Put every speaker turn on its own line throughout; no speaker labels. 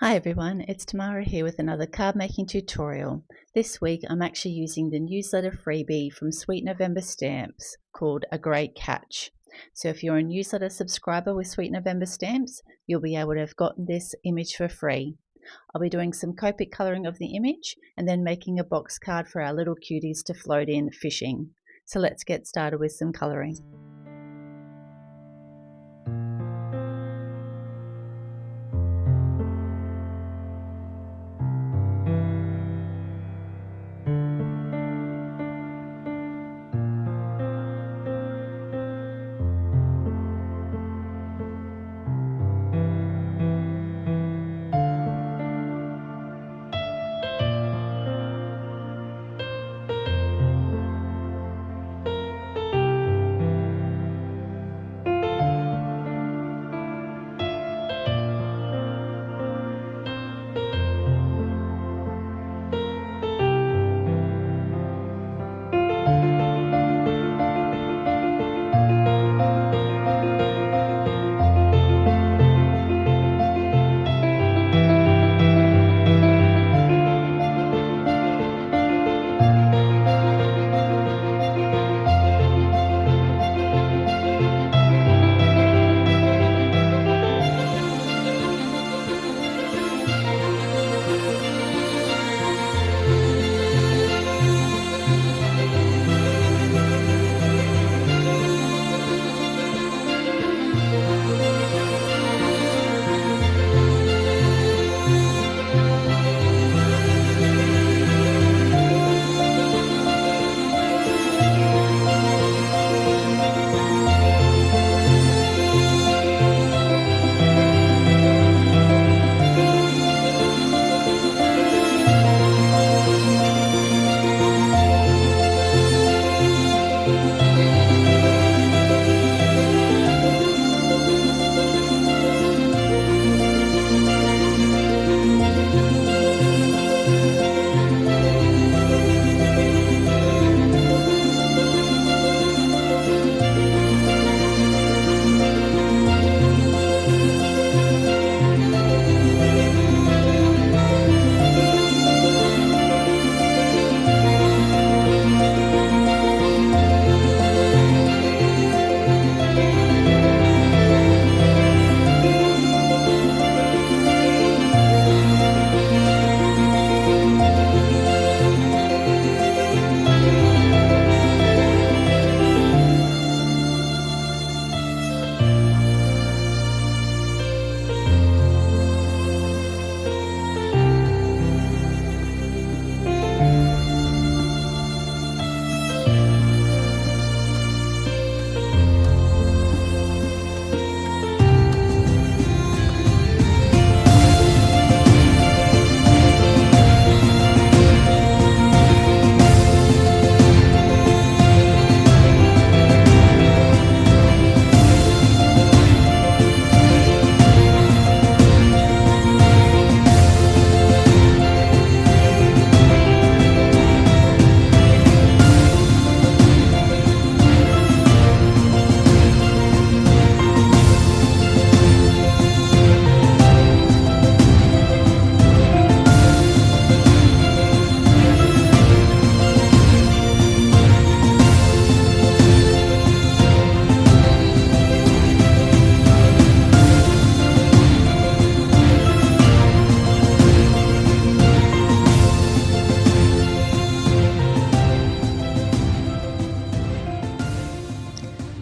Hi everyone, it's Tamara here with another card making tutorial. This week I'm actually using the newsletter freebie from Sweet November Stamps called A Great Catch. So if you're a newsletter subscriber with Sweet November Stamps, you'll be able to have gotten this image for free. I'll be doing some Copic colouring of the image and then making a box card for our little cuties to float in fishing. So let's get started with some colouring.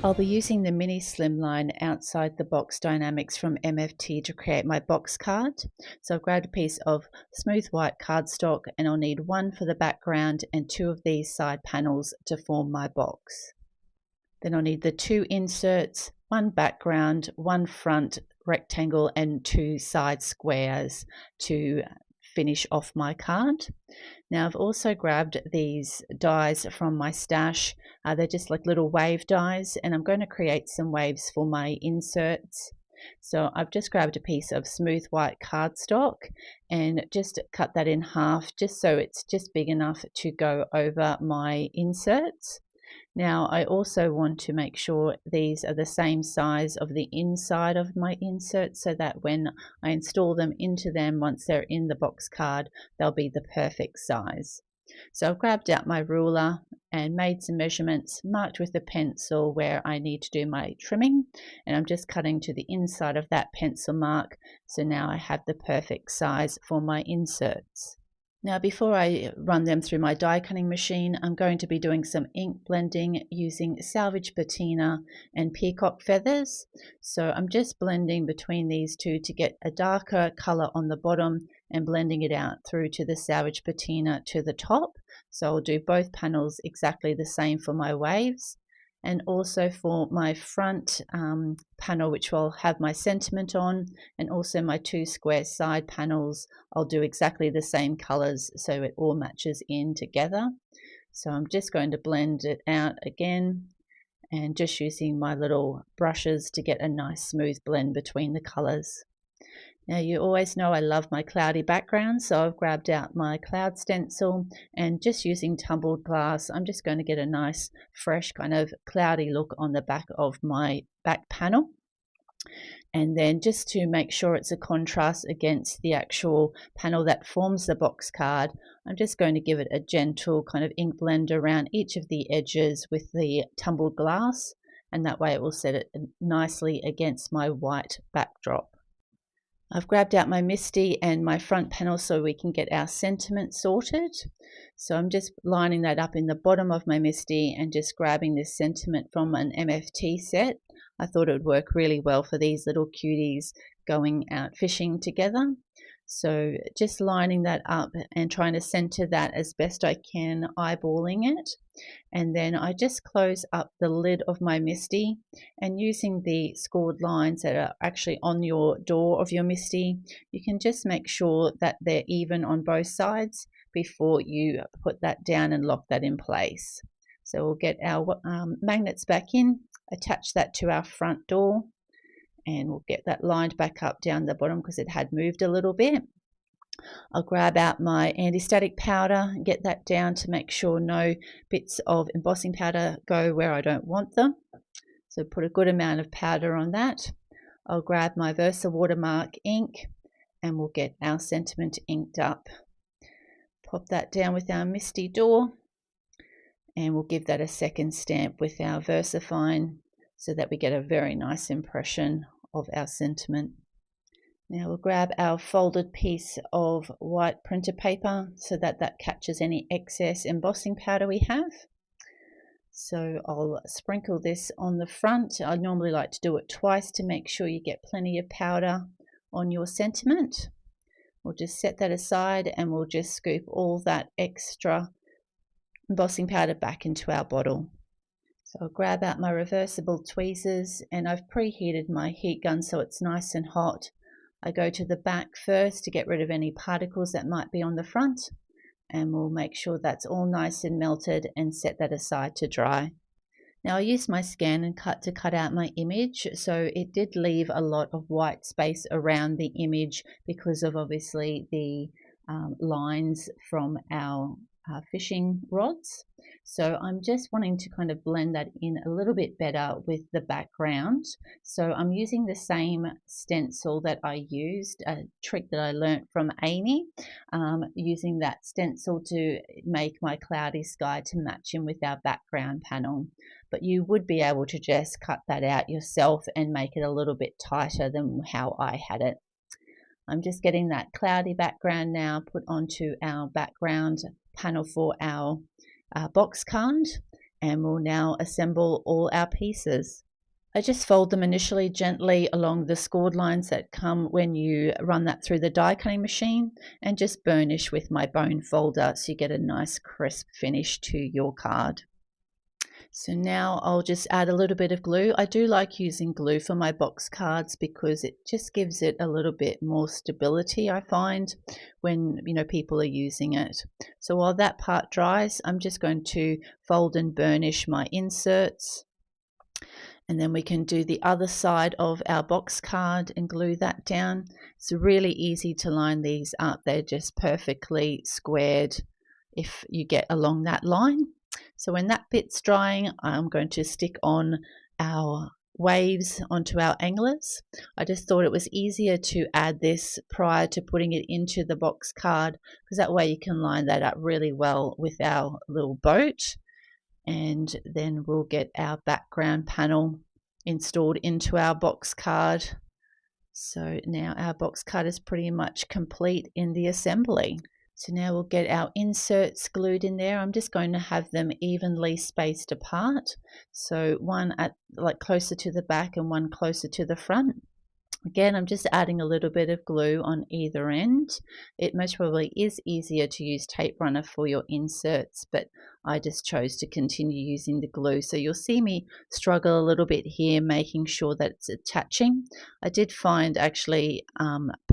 I'll be using the mini Slimline outside the box dynamics from MFT to create my box card. So I've grabbed a piece of smooth white cardstock and I'll need one for the background and two of these side panels to form my box. Then I'll need the two inserts, one background, one front rectangle and two side squares to finish off my card. Now I've also grabbed these dies from my stash. They're just like little wave dies, and I'm going to create some waves for my inserts. So I've just grabbed a piece of smooth white cardstock and just cut that in half just so it's just big enough to go over my inserts. Now I also want to make sure these are the same size of the inside of my inserts, so that when I install them into them, once they're in the box card, they'll be the perfect size. So I've grabbed out my ruler and made some measurements, marked with a pencil where I need to do my trimming, and I'm just cutting to the inside of that pencil mark, so now I have the perfect size for my inserts. Now before I run them through my die cutting machine, I'm going to be doing some ink blending using Salvaged Patina and Peacock feathers. So I'm just blending between these two to get a darker color on the bottom and blending it out through to the Salvaged Patina to the top. So I'll do both panels exactly the same for my waves. And also for my front panel, which will have my sentiment on, and also my two square side panels, I'll do exactly the same colors so it all matches in together. So I'm just going to blend it out again and just using my little brushes to get a nice smooth blend between the colors. Now you always know I love my cloudy background, so I've grabbed out my cloud stencil and just using tumbled glass, I'm just going to get a nice fresh kind of cloudy look on the back of my back panel. And then just to make sure it's a contrast against the actual panel that forms the box card, I'm just going to give it a gentle kind of ink blend around each of the edges with the tumbled glass, and that way it will set it nicely against my white backdrop. I've grabbed out my MISTI and my front panel so we can get our sentiment sorted. So I'm just lining that up in the bottom of my MISTI and just grabbing this sentiment from an MFT set. I thought it would work really well for these little cuties going out fishing together. So just lining that up and trying to center that as best I can, eyeballing it. And then I just close up the lid of my MISTI, and using the scored lines that are actually on your door of your MISTI, you can just make sure that they're even on both sides before you put that down and lock that in place. So we'll get our magnets back in, attach that to our front door, and we'll get that lined back up down the bottom because it had moved a little bit. I'll grab out my anti-static powder and get that down to make sure no bits of embossing powder go where I don't want them. So put a good amount of powder on that. I'll grab my Versa watermark ink and we'll get our sentiment inked up. Pop that down with our MISTI door and we'll give that a second stamp with our VersaFine so that we get a very nice impression of our sentiment. Now we'll grab our folded piece of white printer paper so that that catches any excess embossing powder we have. So I'll sprinkle this on the front. I normally like to do it twice to make sure you get plenty of powder on your sentiment. We'll just set that aside and we'll just scoop all that extra embossing powder back into our bottle. So I'll grab out my reversible tweezers and I've preheated my heat gun so it's nice and hot. I go to the back first to get rid of any particles that might be on the front, and we'll make sure that's all nice and melted and set that aside to dry. Now I used my scan and cut to cut out my image, so it did leave a lot of white space around the image because of obviously the lines from our fishing rods. So I'm just wanting to kind of blend that in a little bit better with the background. So I'm using the same stencil that I used, a trick that I learnt from Amy, using that stencil to make my cloudy sky to match in with our background panel. But you would be able to just cut that out yourself and make it a little bit tighter than how I had it. I'm just getting that cloudy background now put onto our background panel for our box card, and we'll now assemble all our pieces. I just fold them initially gently along the scored lines that come when you run that through the die cutting machine, and just burnish with my bone folder so you get a nice crisp finish to your card. So now I'll just add a little bit of glue. I do like using glue for my box cards because it just gives it a little bit more stability, I find, when people are using it. So while that part dries, I'm just going to fold and burnish my inserts. And then we can do the other side of our box card and glue that down. It's really easy to line these up. They're just perfectly squared if you get along that line. So when that bit's drying, I'm going to stick on our waves onto our anglers. I just thought it was easier to add this prior to putting it into the box card, because that way you can line that up really well with our little boat, and then we'll get our background panel installed into our box card. So now our box card is pretty much complete in the assembly. So now we'll get our inserts glued in there. I'm just going to have them evenly spaced apart. So one at like closer to the back and one closer to the front. Again, I'm just adding a little bit of glue on either end. It most probably is easier to use tape runner for your inserts, but I just chose to continue using the glue. So you'll see me struggle a little bit here, making sure that it's attaching. I did find actually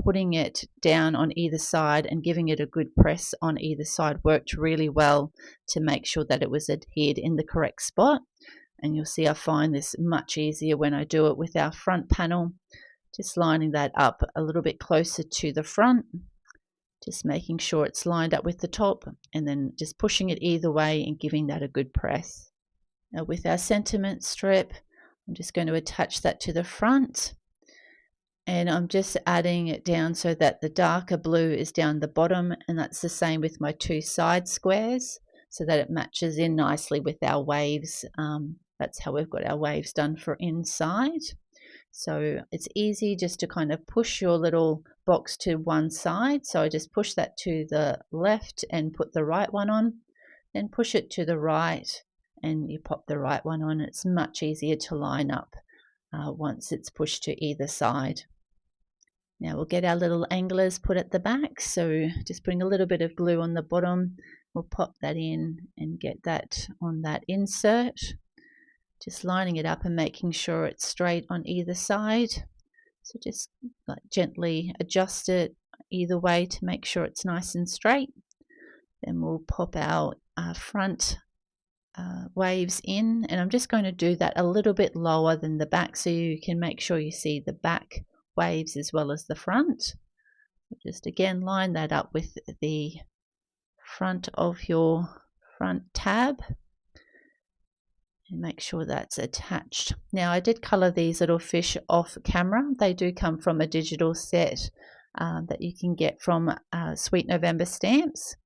putting it down on either side and giving it a good press on either side worked really well to make sure that it was adhered in the correct spot. And you'll see I find this much easier when I do it with our front panel. Just lining that up a little bit closer to the front, just making sure it's lined up with the top, and then just pushing it either way and giving that a good press. Now with our sentiment strip, I'm just going to attach that to the front, and I'm just adding it down so that the darker blue is down the bottom, and that's the same with my two side squares so that it matches in nicely with our waves. That's how we've got our waves done for inside. So it's easy just to kind of push your little box to one side. So I just push that to the left and put the right one on, then push it to the right and you pop the right one on. It's much easier to line up once it's pushed to either side. Now we'll get our little anglers put at the back. So just putting a little bit of glue on the bottom, we'll pop that in and get that on that insert. Just lining it up and making sure it's straight on either side. So just like gently adjust it either way to make sure it's nice and straight. Then we'll pop our front waves in, and I'm just going to do that a little bit lower than the back so you can make sure you see the back waves as well as the front. Just again line that up with the front of your front tab and make sure that's attached. Now I did color these little fish off camera. They do come from a digital set that you can get from Sweet November stamps.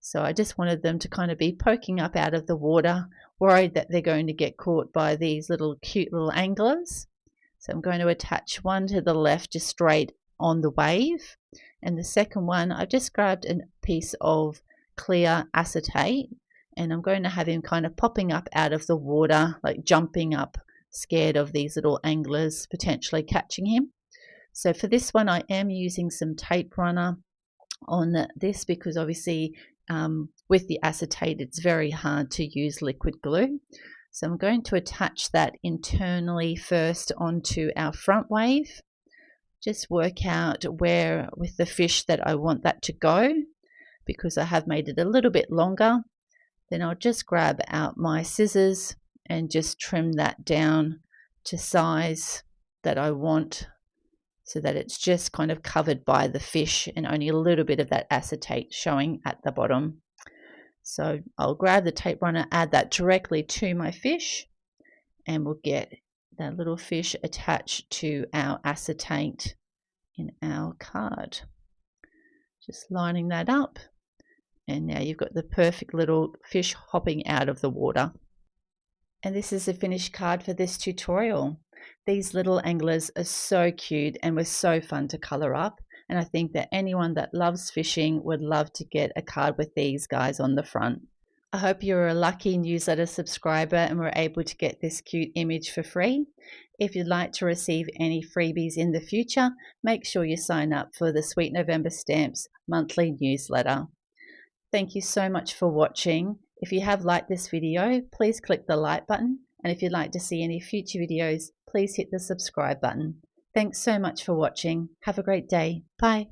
So I just wanted them to kind of be poking up out of the water, worried that they're going to get caught by these little cute little anglers. So I'm going to attach one to the left just straight on the wave, and the second one I've just grabbed a piece of clear acetate, and I'm going to have him kind of popping up out of the water, like jumping up, scared of these little anglers potentially catching him. So for this one I am using some tape runner on this because obviously with the acetate it's very hard to use liquid glue. So I'm going to attach that internally first onto our front wave. Just work out where with the fish that I want that to go, because I have made it a little bit longer. Then I'll just grab out my scissors and just trim that down to size that I want, so that it's just kind of covered by the fish and only a little bit of that acetate showing at the bottom. So I'll grab the tape runner, add that directly to my fish, and we'll get that little fish attached to our acetate in our card. Just lining that up, and now you've got the perfect little fish hopping out of the water. And this is the finished card for this tutorial. These little anglers are so cute and were so fun to color up, and I think that anyone that loves fishing would love to get a card with these guys on the front. I hope you're a lucky newsletter subscriber and were able to get this cute image for free. If you'd like to receive any freebies in the future, make sure you sign up for the Sweet November Stamps monthly newsletter. Thank you so much for watching. If you have liked this video, please click the like button, and if you'd like to see any future videos, please hit the subscribe button. Thanks so much for watching. Have a great day. Bye.